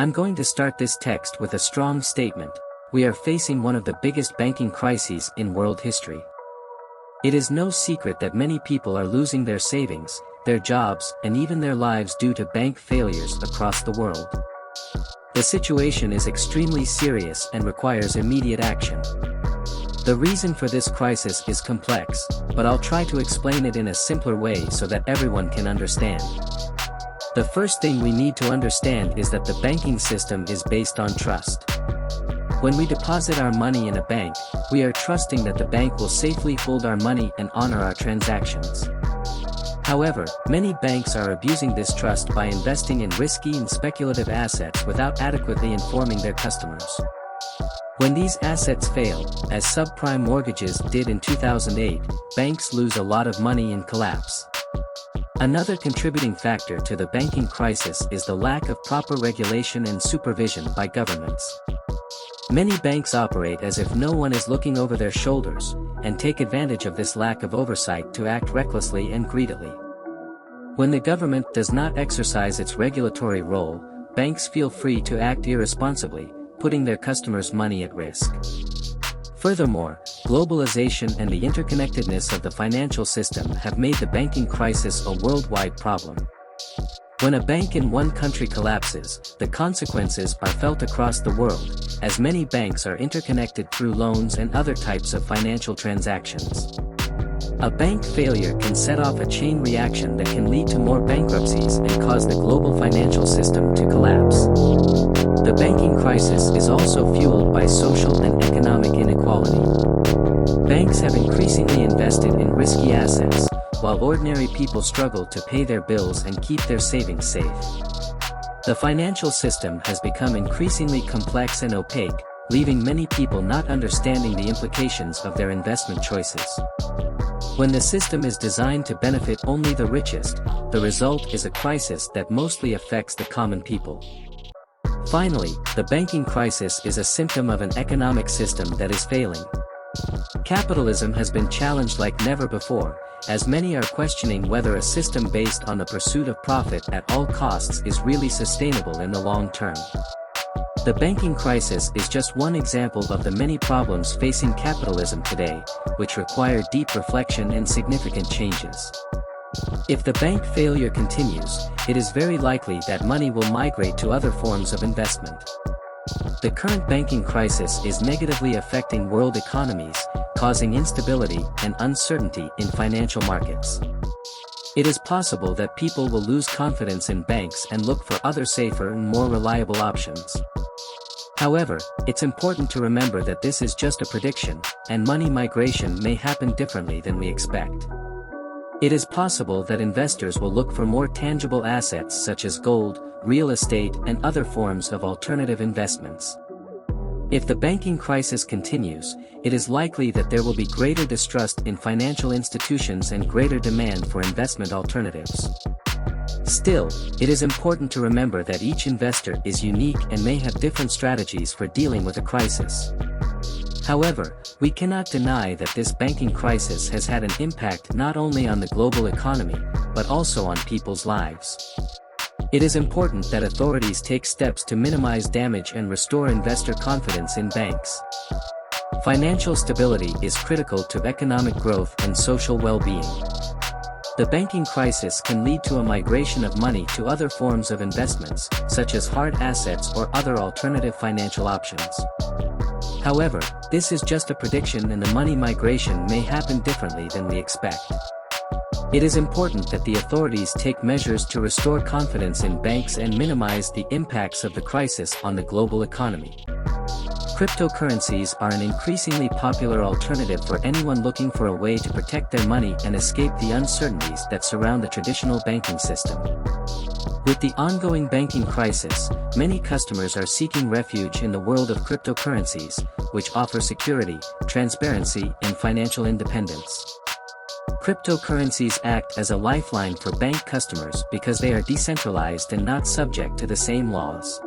I'm going to start this text with a strong statement. We are facing one of the biggest banking crises in world history. It is no secret that many people are losing their savings, their jobs, and even their lives due to bank failures across the world. The situation is extremely serious and requires immediate action. The reason for this crisis is complex, but I'll try to explain it in a simpler way so that everyone can understand. The first thing we need to understand is that the banking system is based on trust. When we deposit our money in a bank, we are trusting that the bank will safely hold our money and honor our transactions. However, many banks are abusing this trust by investing in risky and speculative assets without adequately informing their customers. When these assets fail, as subprime mortgages did in 2008, banks lose a lot of money and collapse. Another contributing factor to the banking crisis is the lack of proper regulation and supervision by governments. Many banks operate as if no one is looking over their shoulders, and take advantage of this lack of oversight to act recklessly and greedily. When the government does not exercise its regulatory role, banks feel free to act irresponsibly, putting their customers' money at risk. Furthermore, globalization and the interconnectedness of the financial system have made the banking crisis a worldwide problem. When a bank in one country collapses, the consequences are felt across the world, as many banks are interconnected through loans and other types of financial transactions. A bank failure can set off a chain reaction that can lead to more bankruptcies and cause the global financial system to collapse. The banking crisis is also fueled by social and economic inequality. Banks have increasingly invested in risky assets, while ordinary people struggle to pay their bills and keep their savings safe. The financial system has become increasingly complex and opaque, leaving many people not understanding the implications of their investment choices. When the system is designed to benefit only the richest, the result is a crisis that mostly affects the common people. Finally, the banking crisis is a symptom of an economic system that is failing. Capitalism has been challenged like never before, as many are questioning whether a system based on the pursuit of profit at all costs is really sustainable in the long term. The banking crisis is just one example of the many problems facing capitalism today, which require deep reflection and significant changes. If the bank failure continues, it is very likely that money will migrate to other forms of investment. The current banking crisis is negatively affecting world economies, causing instability and uncertainty in financial markets. It is possible that people will lose confidence in banks and look for other safer and more reliable options. However, it's important to remember that this is just a prediction, and money migration may happen differently than we expect. It is possible that investors will look for more tangible assets such as gold, real estate, and other forms of alternative investments. If the banking crisis continues, it is likely that there will be greater distrust in financial institutions and greater demand for investment alternatives. Still, it is important to remember that each investor is unique and may have different strategies for dealing with a crisis. However, we cannot deny that this banking crisis has had an impact not only on the global economy, but also on people's lives. It is important that authorities take steps to minimize damage and restore investor confidence in banks. Financial stability is critical to economic growth and social well-being. The banking crisis can lead to a migration of money to other forms of investments, such as hard assets or other alternative financial options. However, this is just a prediction and the money migration may happen differently than we expect. It is important that the authorities take measures to restore confidence in banks and minimize the impacts of the crisis on the global economy. Cryptocurrencies are an increasingly popular alternative for anyone looking for a way to protect their money and escape the uncertainties that surround the traditional banking system. With the ongoing banking crisis, many customers are seeking refuge in the world of cryptocurrencies, which offer security, transparency, and financial independence. Cryptocurrencies act as a lifeline for bank customers because they are decentralized and not subject to the same laws.